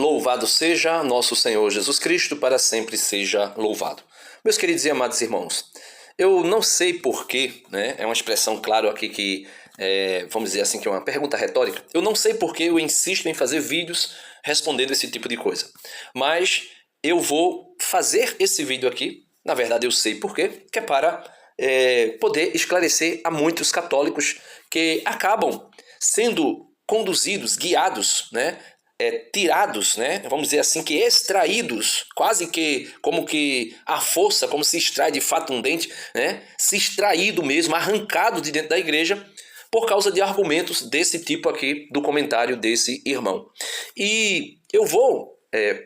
Louvado seja nosso Senhor Jesus Cristo, para sempre seja louvado. Meus queridos e amados irmãos, eu não sei porquê, né? É uma expressão, claro, aqui que, vamos dizer assim, que é uma pergunta retórica. Eu não sei porquê eu insisto em fazer vídeos respondendo esse tipo de coisa. Mas eu vou fazer esse vídeo aqui, na verdade eu sei porquê, que é para poder esclarecer a muitos católicos que acabam sendo conduzidos, guiados, né? Tirados, né? Vamos dizer assim, que extraídos, quase que como que a força, como se extrai de fato um dente, né? Se extraído mesmo, arrancado de dentro da igreja, por causa de argumentos desse tipo aqui do comentário desse irmão. E eu vou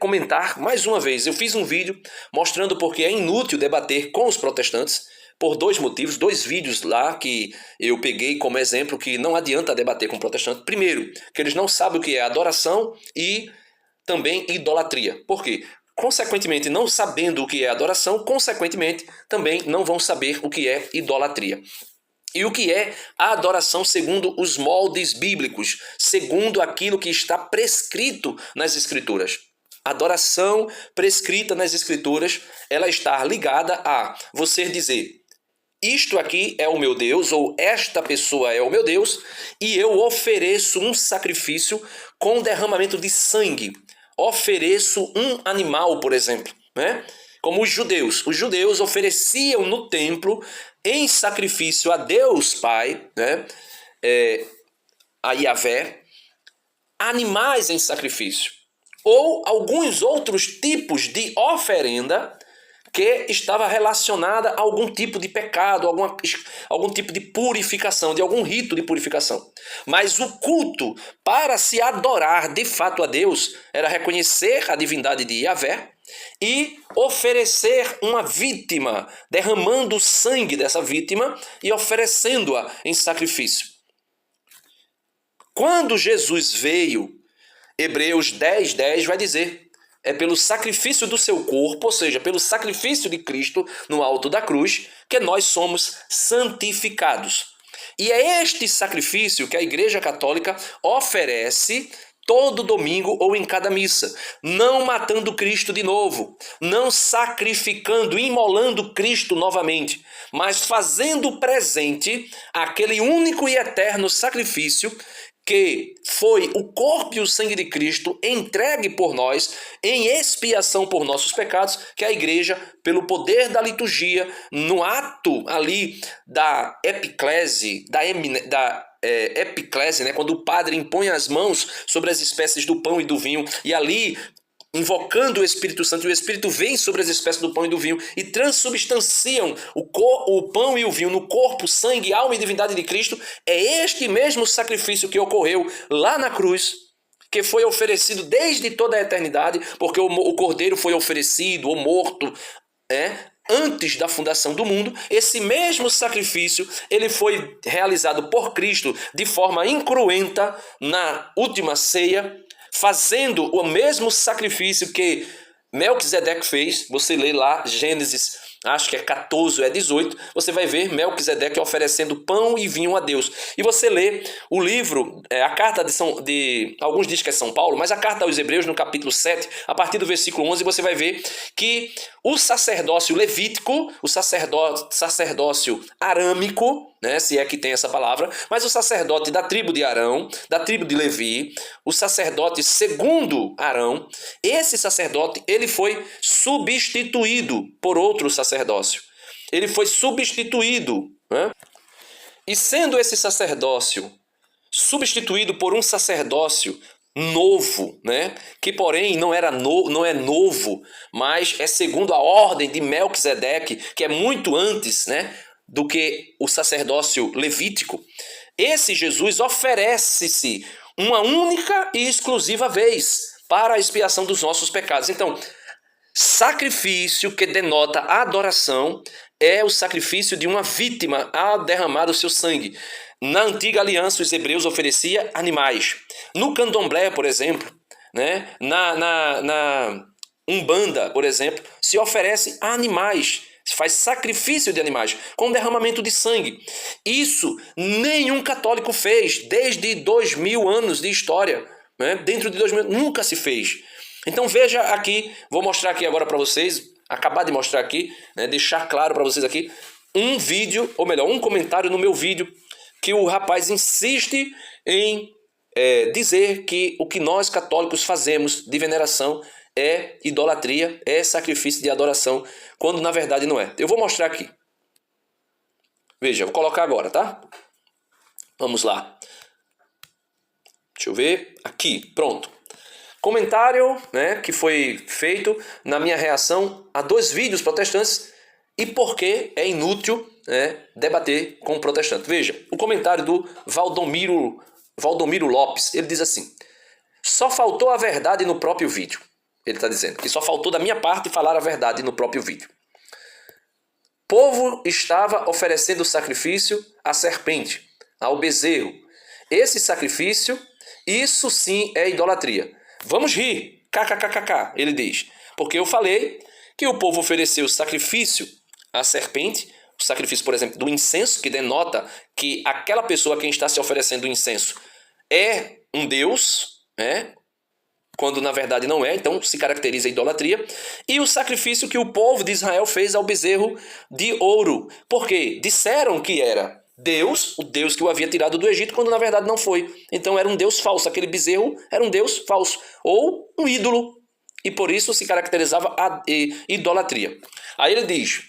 comentar mais uma vez. Eu fiz um vídeo mostrando porque é inútil debater com os protestantes, por dois motivos, dois vídeos lá que eu peguei como exemplo que não adianta debater com protestantes. Primeiro, que eles não sabem o que é adoração e também idolatria. Por quê? Consequentemente, não sabendo o que é adoração, consequentemente, também não vão saber o que é idolatria. E o que é a adoração segundo os moldes bíblicos, segundo aquilo que está prescrito nas Escrituras. A adoração prescrita nas Escrituras, ela está ligada a você dizer: isto aqui é o meu Deus, ou esta pessoa é o meu Deus, e eu ofereço um sacrifício com derramamento de sangue. Ofereço um animal, por exemplo, né? Como os judeus ofereciam no templo em sacrifício a Deus Pai, né? A Yahvé, animais em sacrifício, ou alguns outros tipos de oferenda que estava relacionada a algum tipo de pecado, algum tipo de purificação, de algum rito de purificação. Mas o culto para se adorar de fato a Deus era reconhecer a divindade de Yahvé e oferecer uma vítima, derramando o sangue dessa vítima e oferecendo-a em sacrifício. Quando Jesus veio, Hebreus 10:10 vai dizer: é pelo sacrifício do seu corpo, ou seja, pelo sacrifício de Cristo no alto da cruz, que nós somos santificados. E é este sacrifício que a Igreja Católica oferece todo domingo ou em cada missa, não matando Cristo de novo, não sacrificando, imolando Cristo novamente, mas fazendo presente aquele único e eterno sacrifício que foi o corpo e o sangue de Cristo entregue por nós em expiação por nossos pecados, que a igreja, pelo poder da liturgia, no ato ali da epiclese, epiclese, né, quando o padre impõe as mãos sobre as espécies do pão e do vinho, e ali invocando o Espírito Santo, e o Espírito vem sobre as espécies do pão e do vinho e transubstanciam o pão e o vinho no corpo, sangue, alma e divindade de Cristo. É este mesmo sacrifício que ocorreu lá na cruz, que foi oferecido desde toda a eternidade, porque o Cordeiro foi oferecido ou morto antes da fundação do mundo. Esse mesmo sacrifício ele foi realizado por Cristo de forma incruenta na última ceia, fazendo o mesmo sacrifício que Melquisedeque fez. Você lê lá Gênesis, acho que é 14 ou 18, você vai ver Melquisedeque oferecendo pão e vinho a Deus. E você lê o livro, a carta alguns dizem que é São Paulo, mas a carta aos Hebreus, no capítulo 7, a partir do versículo 11, você vai ver que o sacerdócio levítico, o sacerdócio arâmico, né, se é que tem essa palavra, mas o sacerdote da tribo de Arão, da tribo de Levi, o sacerdote segundo Arão, esse sacerdote ele foi substituído por outro sacerdócio. Ele foi substituído, né? E sendo esse sacerdócio substituído por um sacerdócio novo, né? Que porém não é novo, mas é segundo a ordem de Melquisedeque, que é muito antes, né, do que o sacerdócio levítico. Esse Jesus oferece-se uma única e exclusiva vez para a expiação dos nossos pecados. Então, sacrifício que denota adoração é o sacrifício de uma vítima a derramar o seu sangue. Na antiga aliança, os hebreus ofereciam animais. No candomblé, por exemplo, né? na Umbanda, por exemplo, se oferece a animais. Se faz sacrifício de animais com derramamento de sangue. Isso nenhum católico fez desde 2000 anos de história. Né? Dentro de 2000 nunca se fez. Então veja aqui, vou mostrar aqui agora para vocês, acabar de mostrar aqui, né, deixar claro para vocês aqui, um vídeo, ou melhor, um comentário no meu vídeo, que o rapaz insiste em dizer que o que nós católicos fazemos de veneração é idolatria, é sacrifício de adoração, quando na verdade não é. Eu vou mostrar aqui. Veja, vou colocar agora, tá? Vamos lá. Deixa eu ver. Aqui, pronto. Comentário, né, que foi feito na minha reação a 2 vídeos protestantes e por que é inútil, né, debater com o protestante. Veja, o comentário do Valdomiro Lopes, ele diz assim: só faltou a verdade no próprio vídeo. Ele está dizendo que só faltou da minha parte falar a verdade no próprio vídeo. O povo estava oferecendo sacrifício à serpente, ao bezerro. Esse sacrifício, isso sim é idolatria. Vamos rir, kkkk, ele diz. Porque eu falei que o povo ofereceu sacrifício à serpente, o sacrifício, por exemplo, do incenso, que denota que aquela pessoa a quem está se oferecendo o incenso é um deus, né? Quando na verdade não é, então se caracteriza a idolatria. E o sacrifício que o povo de Israel fez ao bezerro de ouro. Porque disseram que era Deus, o Deus que o havia tirado do Egito, quando na verdade não foi. Então era um Deus falso, aquele bezerro era um Deus falso, ou um ídolo, e por isso se caracterizava a idolatria. Aí ele diz,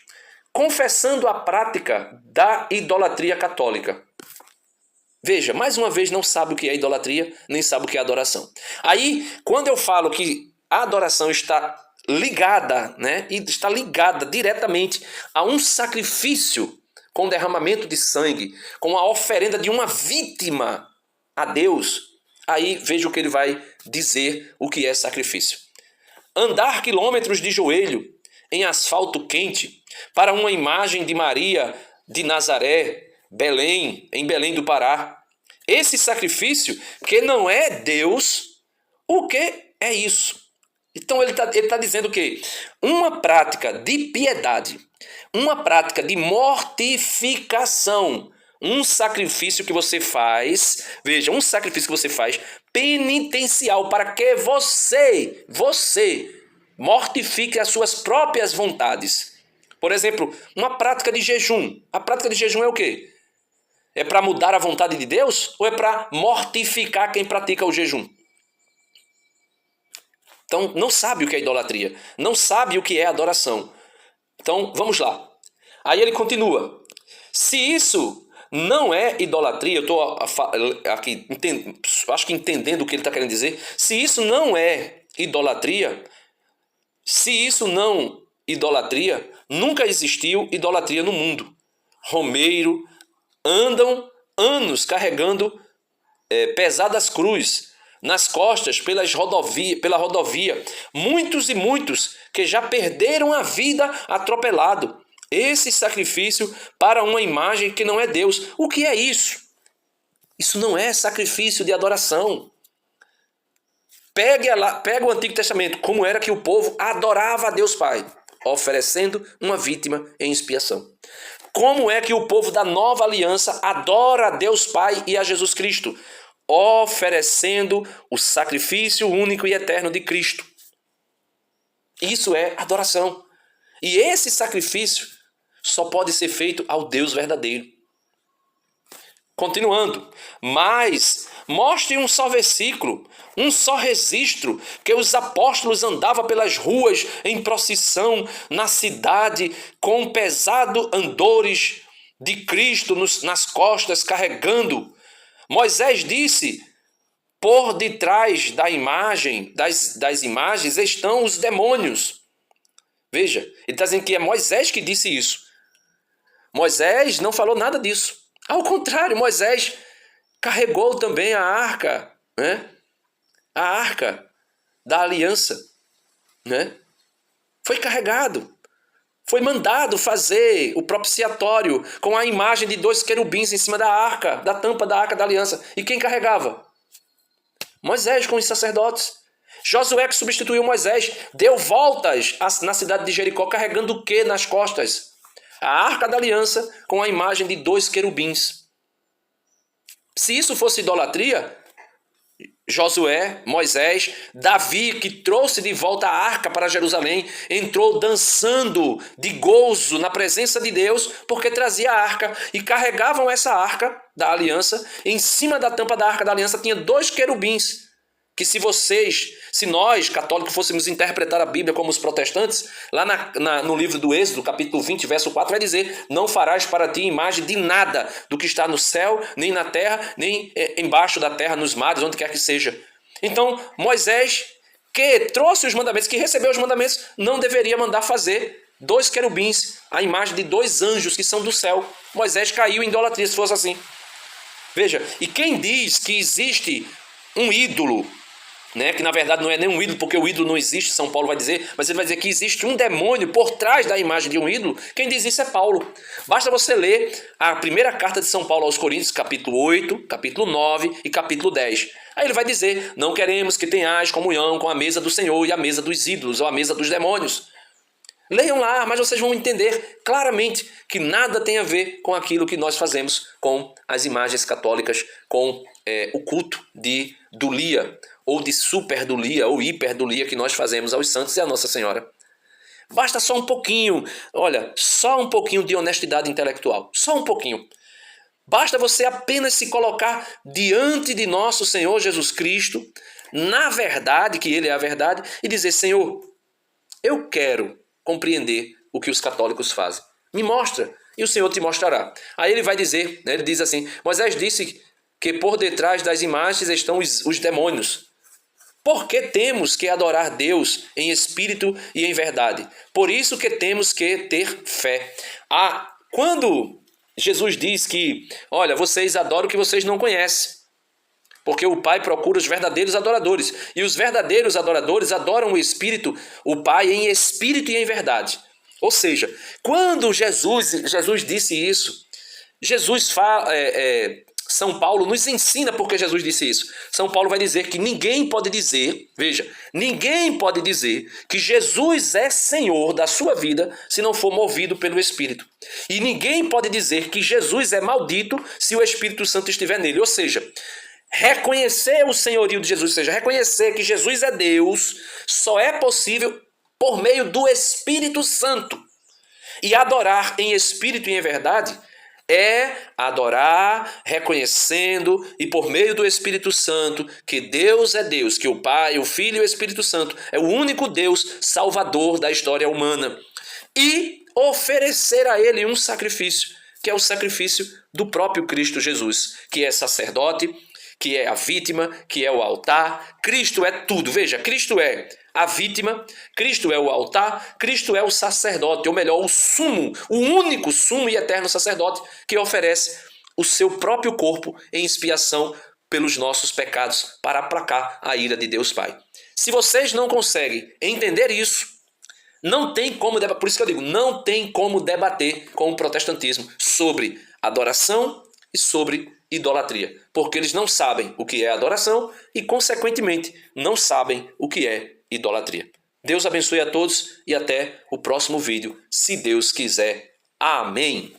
confessando a prática da idolatria católica. Veja, mais uma vez não sabe o que é idolatria, nem sabe o que é adoração. Aí, quando eu falo que a adoração está ligada, né, e está ligada diretamente a um sacrifício com derramamento de sangue, com a oferenda de uma vítima a Deus, aí veja o que ele vai dizer o que é sacrifício. Andar quilômetros de joelho em asfalto quente para uma imagem de Maria de Nazaré, Belém, em Belém do Pará. Esse sacrifício, que não é Deus, o que é isso? Então ele tá dizendo que uma prática de piedade, uma prática de mortificação, um sacrifício que você faz, veja, um sacrifício que você faz penitencial para que você mortifique as suas próprias vontades. Por exemplo, uma prática de jejum. A prática de jejum é o quê? É para mudar a vontade de Deus ou é para mortificar quem pratica o jejum? Então, não sabe o que é idolatria, não sabe o que é adoração. Então, vamos lá. Aí ele continua. Se isso não é idolatria, eu estou aqui acho que entendendo o que ele está querendo dizer. Se isso não é idolatria, nunca existiu idolatria no mundo. Romeiro andam anos carregando pesadas cruzes nas costas pela rodovia. Muitos e muitos que já perderam a vida atropelado. Esse sacrifício para uma imagem que não é Deus. O que é isso? Isso não é sacrifício de adoração. Pega o Antigo Testamento, como era que o povo adorava a Deus Pai, oferecendo uma vítima em expiação. Como é que o povo da Nova Aliança adora a Deus Pai e a Jesus Cristo? Oferecendo o sacrifício único e eterno de Cristo. Isso é adoração. E esse sacrifício só pode ser feito ao Deus verdadeiro. Continuando. Mas mostre um só versículo, um só registro, que os apóstolos andavam pelas ruas em procissão na cidade com pesado andores de Cristo nas costas carregando. Moisés disse, por detrás da imagem, das imagens estão os demônios. Veja, ele está dizendo que é Moisés que disse isso. Moisés não falou nada disso. Ao contrário, Moisés carregou também a arca, né? A arca da aliança, né? Foi carregado. Foi mandado fazer o propiciatório com a imagem de 2 querubins em cima da arca, da tampa da arca da aliança. E quem carregava? Moisés com os sacerdotes. Josué, que substituiu Moisés, deu voltas na cidade de Jericó carregando o quê nas costas? A arca da aliança com a imagem de 2 querubins. Se isso fosse idolatria, Josué, Moisés, Davi, que trouxe de volta a arca para Jerusalém, entrou dançando de gozo na presença de Deus, porque trazia a arca e carregavam essa arca da aliança. Em cima da tampa da arca da aliança tinha 2 querubins, que se nós, católicos, fôssemos interpretar a Bíblia como os protestantes, lá no livro do Êxodo, capítulo 20, verso 4, vai dizer: não farás para ti imagem de nada do que está no céu, nem na terra, nem embaixo da terra, nos mares, onde quer que seja. Então, Moisés, que trouxe os mandamentos, que recebeu os mandamentos, não deveria mandar fazer 2 querubins, a imagem de 2 anjos que são do céu. Moisés caiu em idolatria, se fosse assim. Veja, e quem diz que existe um ídolo, né, que na verdade não é nem um ídolo, porque o ídolo não existe, São Paulo vai dizer, mas ele vai dizer que existe um demônio por trás da imagem de um ídolo. Quem diz isso é Paulo. Basta você ler a primeira carta de São Paulo aos Coríntios, capítulo 8, capítulo 9 e capítulo 10. Aí ele vai dizer: não queremos que tenhais comunhão com a mesa do Senhor e a mesa dos ídolos, ou a mesa dos demônios. Leiam lá, mas vocês vão entender claramente que nada tem a ver com aquilo que nós fazemos com as imagens católicas, com o culto de dulia, ou de superdulia, ou hiperdulia que nós fazemos aos santos e à Nossa Senhora. Basta só um pouquinho, olha, só um pouquinho de honestidade intelectual, só um pouquinho. Basta você apenas se colocar diante de nosso Senhor Jesus Cristo, na verdade, que Ele é a verdade, e dizer: Senhor, eu quero compreender o que os católicos fazem. Me mostra, e o Senhor te mostrará. Aí ele vai dizer, né, ele diz assim: Moisés disse que por detrás das imagens estão os demônios. Porque temos que adorar Deus em espírito e em verdade. Por isso que temos que ter fé. Quando Jesus diz que, olha, vocês adoram o que vocês não conhecem, porque o Pai procura os verdadeiros adoradores. E os verdadeiros adoradores adoram o Espírito, o Pai, em espírito e em verdade. Ou seja, quando Jesus disse isso, São Paulo nos ensina porque Jesus disse isso. São Paulo vai dizer que ninguém pode dizer, veja, ninguém pode dizer que Jesus é Senhor da sua vida se não for movido pelo Espírito. E ninguém pode dizer que Jesus é maldito se o Espírito Santo estiver nele. Ou seja, reconhecer o senhorio de Jesus, ou seja, reconhecer que Jesus é Deus, só é possível por meio do Espírito Santo. E adorar em espírito e em verdade é adorar reconhecendo e por meio do Espírito Santo que Deus é Deus, que o Pai, o Filho e o Espírito Santo é o único Deus salvador da história humana. E oferecer a Ele um sacrifício, que é o sacrifício do próprio Cristo Jesus, que é sacerdote, que é a vítima, que é o altar. Cristo é tudo. Veja, Cristo é a vítima, Cristo é o altar, Cristo é o sacerdote, ou melhor, o sumo, o único sumo e eterno sacerdote que oferece o seu próprio corpo em expiação pelos nossos pecados para aplacar a ira de Deus Pai. Se vocês não conseguem entender isso, não tem como debater, por isso que eu digo, não tem como debater com o protestantismo sobre adoração e sobre idolatria, porque eles não sabem o que é adoração e, consequentemente, não sabem o que é idolatria. Deus abençoe a todos e até o próximo vídeo, se Deus quiser. Amém.